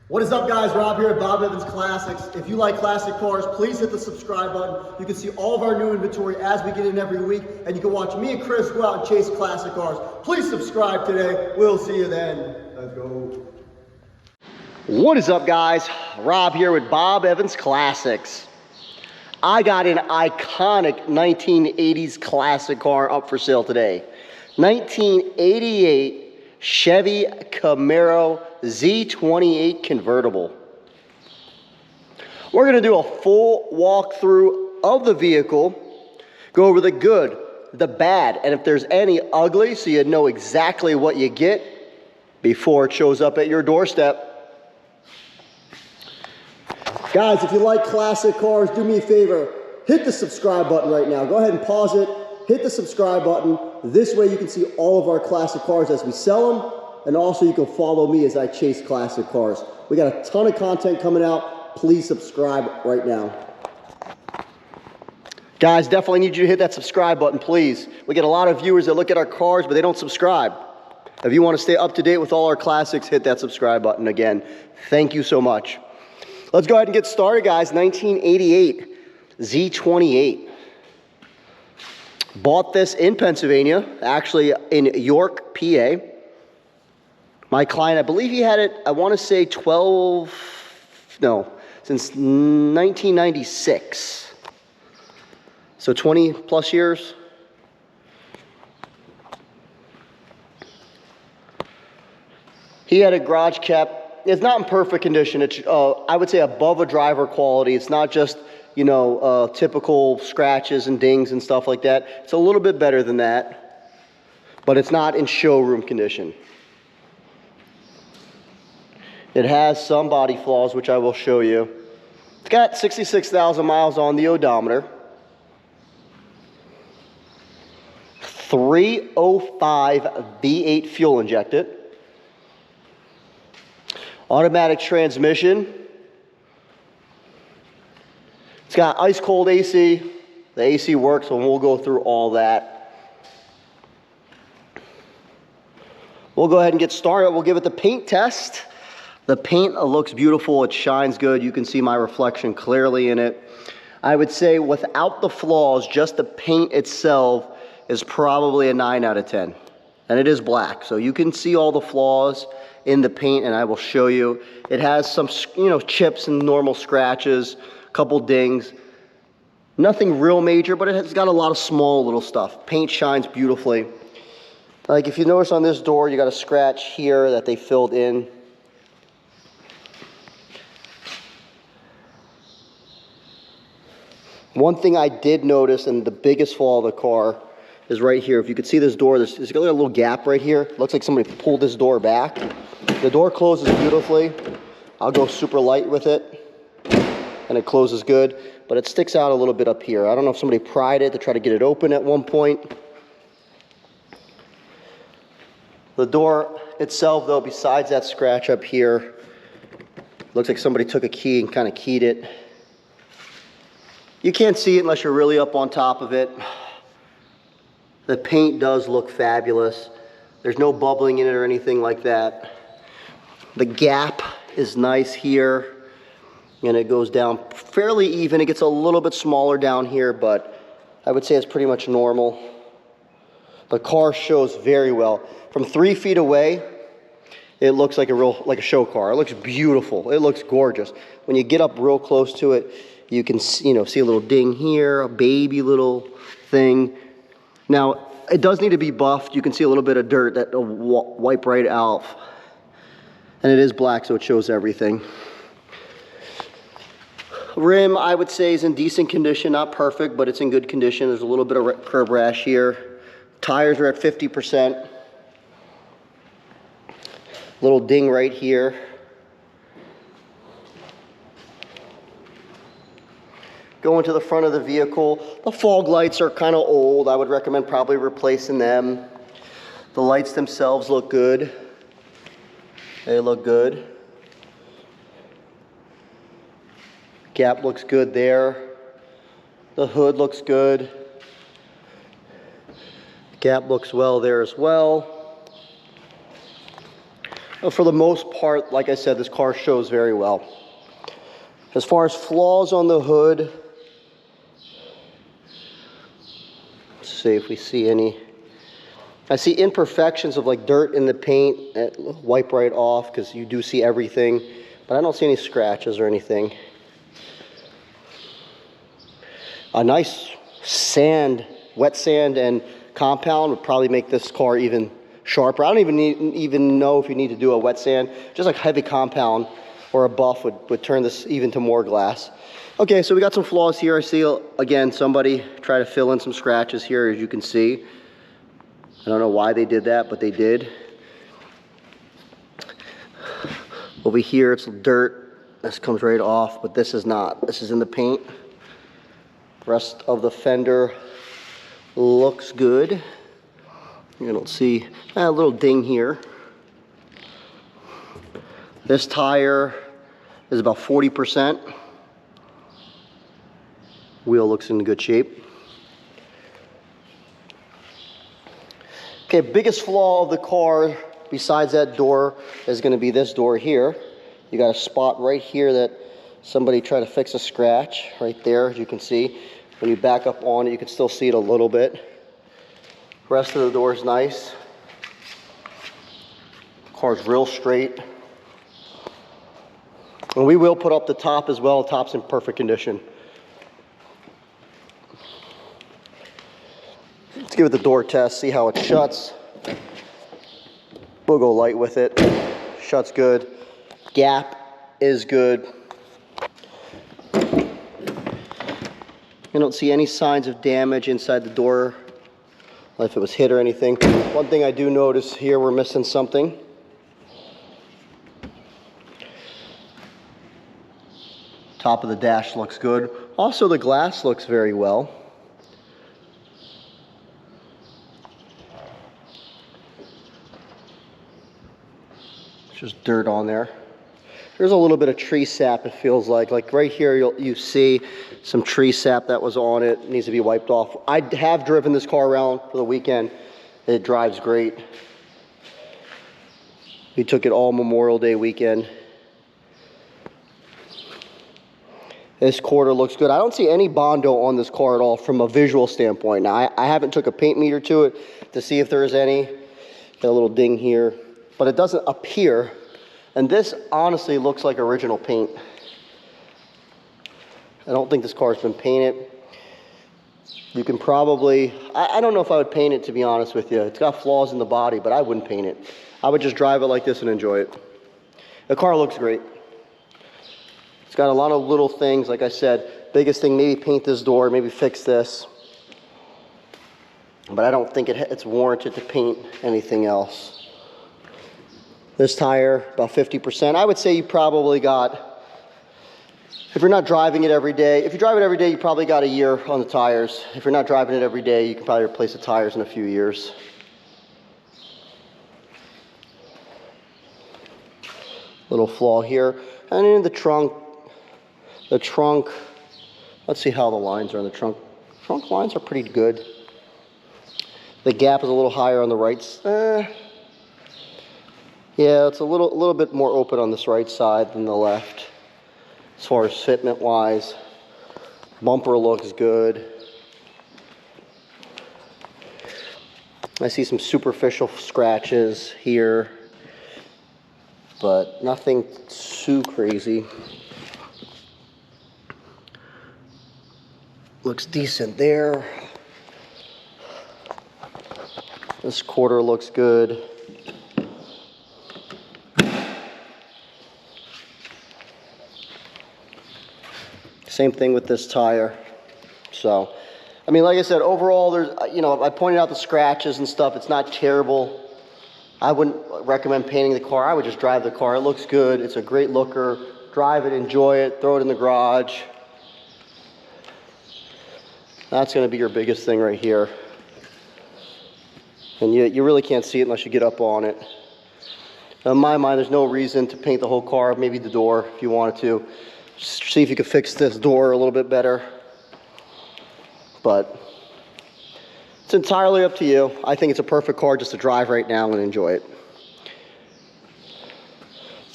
What is up, guys? Rob here at Bob Evans Classics. If you like classic cars, please hit the subscribe button. You can see all of our new inventory as we get in every week, and you can watch me and Chris go out and chase classic cars. Please subscribe today. We'll see you then. Let's go. What is up, guys? Rob here with Bob Evans Classics. I got an iconic 1980s classic car up for sale today. 1988 Chevy Camaro Z28 convertible. We're gonna do a full walkthrough of the vehicle, go over the good, the bad, and if there's any ugly, so you know exactly what you get before it shows up at your doorstep. Guys, if you like classic cars, do me a favor, hit the subscribe button right now. Go ahead and pause it, hit the subscribe button. This way you can see all of our classic cars as we sell them, and also you can follow me as I chase classic cars. We got a ton of content coming out. Please subscribe right now. Guys, definitely need you to hit that subscribe button, please. We get a lot of viewers that look at our cars, but they don't subscribe. If you want to stay up to date with all our classics, hit that subscribe button again. Thank you so much. Let's go ahead and get started, guys. 1988 Z28. Bought this in Pennsylvania, actually in York, PA. My client, I believe he had it, I want to say since 1996. So 20 plus years. He had a garage kept. It's not in perfect condition. It's, I would say, above a driver quality. It's not just, typical scratches and dings and stuff like that. It's a little bit better than that, but it's not in showroom condition. It has some body flaws, which I will show you. It's got 66,000 miles on the odometer. 305 V8 fuel injected. Automatic transmission. It's got ice cold AC. The AC works, and we'll go through all that. We'll go ahead and get started. We'll give it the paint test. The paint looks beautiful. It shines good. You can see my reflection clearly in it. I would say without the flaws, just the paint itself is probably a 9 out of 10. And it is black, so you can see all the flaws in the paint, and I will show you. It has some, chips and normal scratches, a couple dings. Nothing real major, but it has got a lot of small little stuff. Paint shines beautifully. Like if you notice on this door, you got a scratch here that they filled in. One thing I did notice, and the biggest flaw of the car, is right here. If you could see this door, there's got a little gap right here. Looks like somebody pulled this door back. The door closes beautifully. I'll go super light with it, and it closes good, but it sticks out a little bit up here. I don't know if somebody pried it to try to get it open at one point. The door itself, though, besides that scratch up here, looks like somebody took a key and kind of keyed it. You can't see it unless you're really up on top of it. The paint does look fabulous. There's no bubbling in it or anything like that. The gap is nice here, and it goes down fairly even. It gets a little bit smaller down here, but I would say it's pretty much normal. The car shows very well. From 3 feet away, it looks like a show car. It looks beautiful. It looks gorgeous. When you get up real close to it, you can see a little ding here, a baby little thing. Now, it does need to be buffed. You can see a little bit of dirt that will wipe right out. And it is black, so it shows everything. Rim, I would say, is in decent condition. Not perfect, but it's in good condition. There's a little bit of curb rash here. Tires are at 50%. Little ding right here. Going to the front of the vehicle, the fog lights are kind of old. I would recommend probably replacing them. The lights themselves look good. They look good. Gap looks good there. The hood looks good. Gap looks well there as well. For the most part, like I said, this car shows very well. As far as flaws on the hood, let's see if we see any. I see imperfections of like dirt in the paint. Wipe right off because you do see everything, but I don't see any scratches or anything. A nice sand, wet sand and compound would probably make this car even sharper. I don't even know if you need to do a wet sand. Just like heavy compound or a buff would turn this even to more glass. Okay, so we got some flaws here. I see, again, somebody try to fill in some scratches here, as you can see. I don't know why they did that, but they did. Over here, it's dirt. This comes right off, but this is not. This is in the paint. Rest of the fender looks good. You don't see a little ding here. This tire is about 40%. Wheel looks in good shape. Okay, biggest flaw of the car besides that door is going to be this door here. You got a spot right here that somebody tried to fix a scratch right there, as you can see. When you back up on it, you can still see it a little bit. Rest of the door is nice. Car's real straight. And we will put up the top as well. The top's in perfect condition. Let's give it the door test, see how it shuts. We'll go light with it. Shuts good. Gap is good. I don't see any signs of damage inside the door, if it was hit or anything. One thing I do notice here, we're missing something. Top of the dash looks good. Also, the glass looks very well. It's just dirt on there. There's a little bit of tree sap, it feels like. Like right here, you see some tree sap that was on it. It needs to be wiped off. I have driven this car around for the weekend. It drives great. We took it all Memorial Day weekend. This quarter looks good. I don't see any Bondo on this car at all from a visual standpoint. Now, I haven't took a paint meter to it to see if there is any. Got a little ding here, but it doesn't appear. And this honestly looks like original paint. I don't think this car's been painted. You can probably, I don't know if I would paint it, to be honest with you. It's got flaws in the body, but I wouldn't paint it. I would just drive it like this and enjoy it. The car looks great. It's got a lot of little things, like I said. Biggest thing, maybe paint this door, maybe fix this. But I don't think it's warranted to paint anything else. This tire, about 50%. I would say you probably got, if you're not driving it every day, if you drive it every day, you probably got a year on the tires. If you're not driving it every day, you can probably replace the tires in a few years. Little flaw here. And in the trunk, let's see how the lines are in the trunk. Trunk lines are pretty good. The gap is a little higher on the right. Yeah, it's a little bit more open on this right side than the left. As far as fitment wise, bumper looks good. I see some superficial scratches here, but nothing too crazy. Looks decent there. This quarter looks good. Same thing with this tire. So, I mean, like I said, overall, there's, I pointed out the scratches and stuff. It's not terrible. I wouldn't recommend painting the car. I would just drive the car. It looks good. It's a great looker. Drive it, enjoy it, throw it in the garage. That's going to be your biggest thing right here. And you really can't see it unless you get up on it. In my mind, there's no reason to paint the whole car, maybe the door if you wanted to. Just see if you could fix this door a little bit better. But it's entirely up to you. I think it's a perfect car just to drive right now and enjoy it.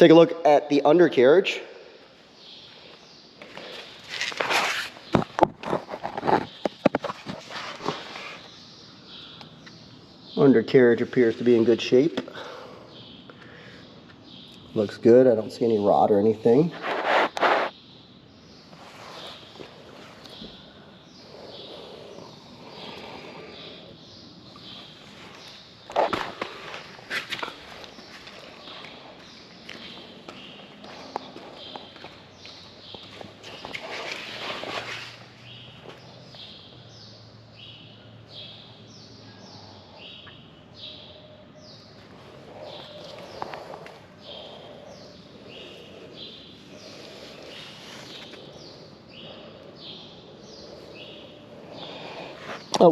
take a look at the undercarriage. Undercarriage appears to be in good shape. Looks good. I don't see any rot or anything.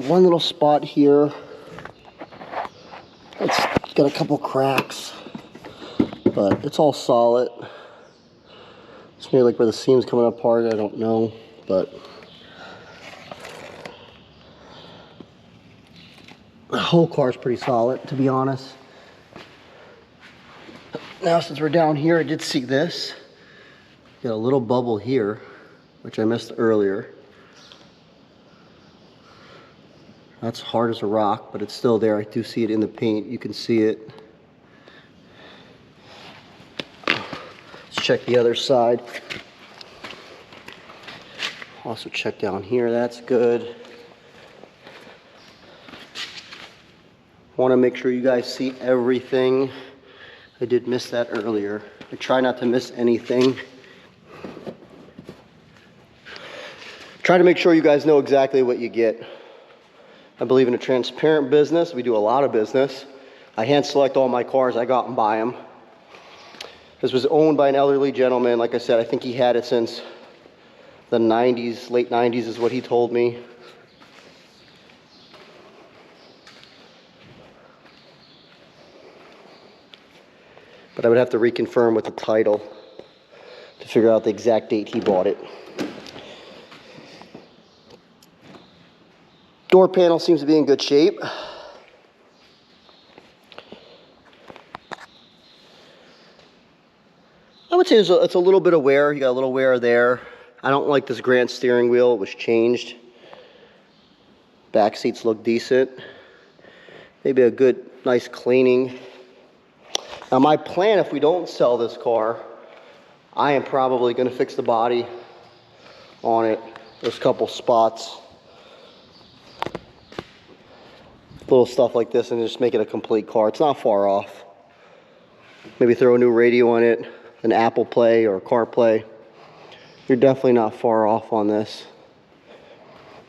One little spot here. It's got a couple cracks, but it's all solid. It's near like where the seam's coming apart, I don't know, but the whole car's pretty solid, to be honest. Now, since we're down here, I did see this. Got a little bubble here, which I missed earlier. That's hard as a rock, but it's still there. I do see it in the paint. You can see it. Let's check the other side. Also check down here. That's good. Want to make sure you guys see everything. I did miss that earlier. I try not to miss anything. Try to make sure you guys know exactly what you get. I believe in a transparent business. We do a lot of business. I hand select all my cars. I go out and buy them. This was owned by an elderly gentleman. Like I said, I think he had it since the 90s, late 90s is what he told me. But I would have to reconfirm with the title to figure out the exact date he bought it. Door panel seems to be in good shape. I would say it's a little bit of wear. You got a little wear there. I don't like this Grant steering wheel. It was changed. Back seats look decent. Maybe a good, nice cleaning. Now my plan, if we don't sell this car, I am probably going to fix the body on it. There's a couple spots. Little stuff like this and just make it a complete car. It's not far off. Maybe throw a new radio on it, an Apple Play or CarPlay. You're definitely not far off on this.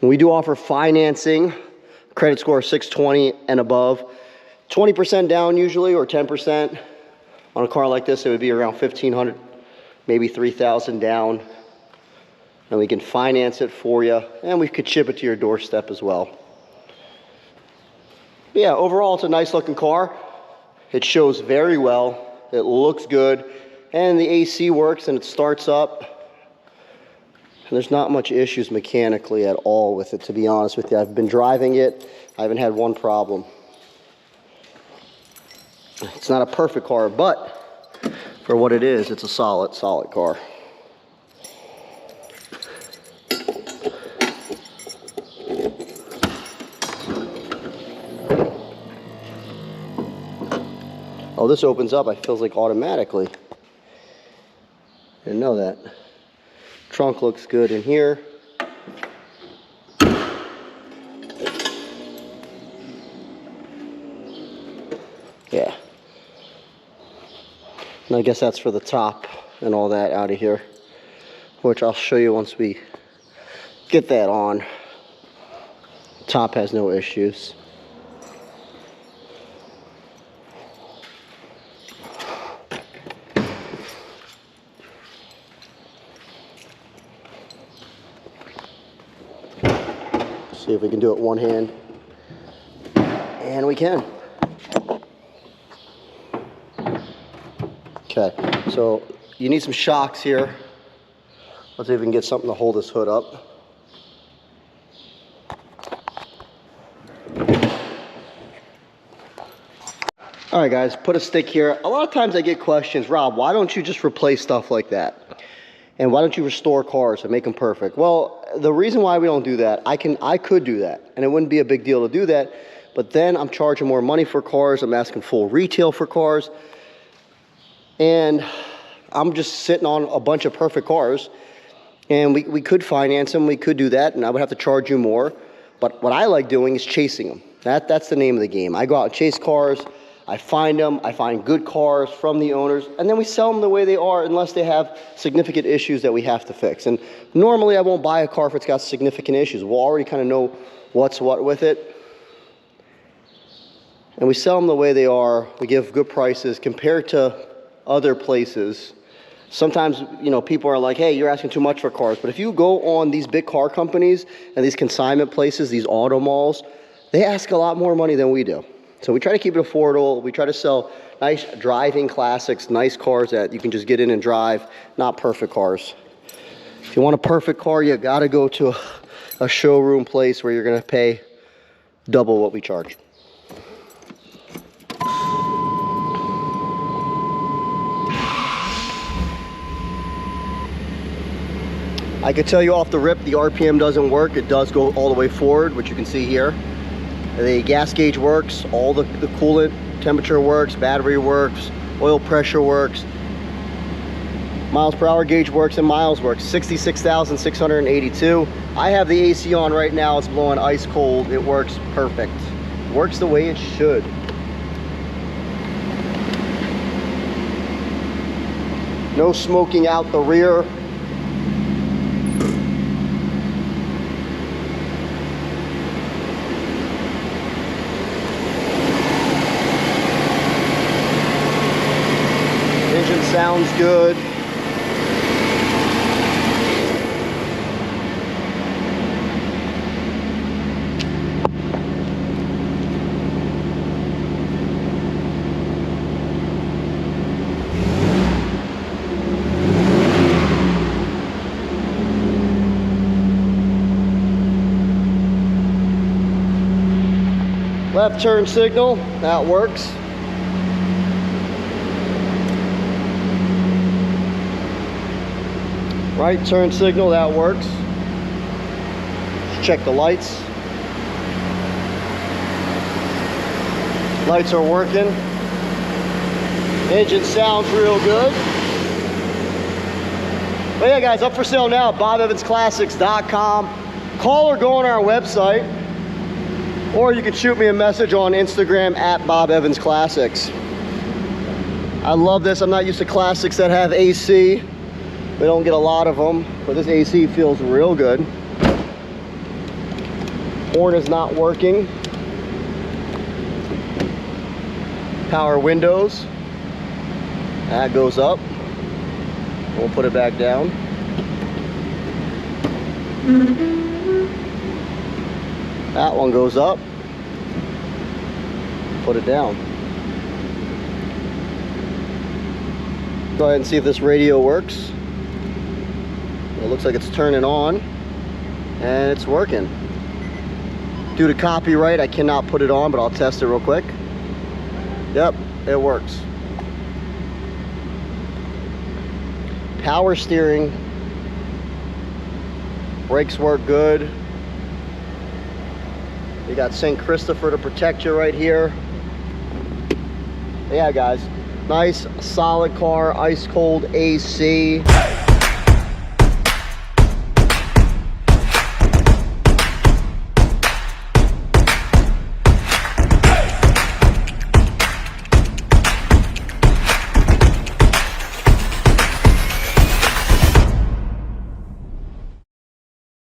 And we do offer financing, credit score 620 and above. 20% down usually, or 10%. On a car like this, it would be around $1,500, maybe $3,000 down. And we can finance it for you, and we could ship it to your doorstep as well. Yeah, overall it's a nice looking car. It shows very well. It looks good. And the AC works and it starts up. And there's not much issues mechanically at all with it, to be honest with you. I've been driving it. I haven't had one problem. It's not a perfect car, but for what it is, it's a solid car. Oh, this opens up, it feels like automatically. Didn't know that. Trunk looks good in here. Yeah. And I guess that's for the top and all that out of here, which I'll show you once we get that on. Top has no issues. See if we can do it one hand. And we can. Okay, so you need some shocks here. Let's see if we can get something to hold this hood up. All right, guys, put a stick here. A lot of times I get questions, Rob, why don't you just replace stuff like that? And why don't you restore cars and make them perfect? Well, the reason why we don't do that, I could do that, and it wouldn't be a big deal to do that, but then I'm charging more money for cars, I'm asking full retail for cars, and I'm just sitting on a bunch of perfect cars, and we could finance them, we could do that, and I would have to charge you more, but what I like doing is chasing them. That's the name of the game. I go out and chase cars, I find them, I find good cars from the owners, and then we sell them the way they are unless they have significant issues that we have to fix. And normally I won't buy a car if it's got significant issues. We'll already kind of know what's what with it. And we sell them the way they are. We give good prices compared to other places. Sometimes, you know, people are like, hey, you're asking too much for cars. But if you go on these big car companies and these consignment places, these auto malls, they ask a lot more money than we do. So we try to keep it affordable. We try to sell nice driving classics, nice cars that you can just get in and drive, not perfect cars. If you want a perfect car, you gotta go to a showroom place where you're gonna pay double what we charge. I could tell you off the rip, the RPM doesn't work. It does go all the way forward, which you can see here. The gas gauge works, all the coolant temperature works, battery works, oil pressure works, miles per hour gauge works, and miles works. 66,682. I have the AC on right now. It's blowing ice cold. It works perfect. It works the way it should. No smoking out the rear. Engine sounds good. Left turn signal, that works. Right turn signal, that works. Let's check the lights. Lights are working. Engine sounds real good. But yeah, guys, up for sale now at BobEvansClassics.com. Call or go on our website, or you can shoot me a message on Instagram at BobEvansClassics. I love this. I'm not used to classics that have AC. We don't get a lot of them, but this AC feels real good. Horn is not working. Power windows. That goes up. We'll put it back down. That one goes up. Put it down. Go ahead and see if this radio works. It looks like it's turning on, and it's working. Due to copyright, I cannot put it on, but I'll test it real quick. Yep, it works. Power steering. Brakes work good. You got St. Christopher to protect you right here. Yeah, guys, nice solid car, ice cold AC.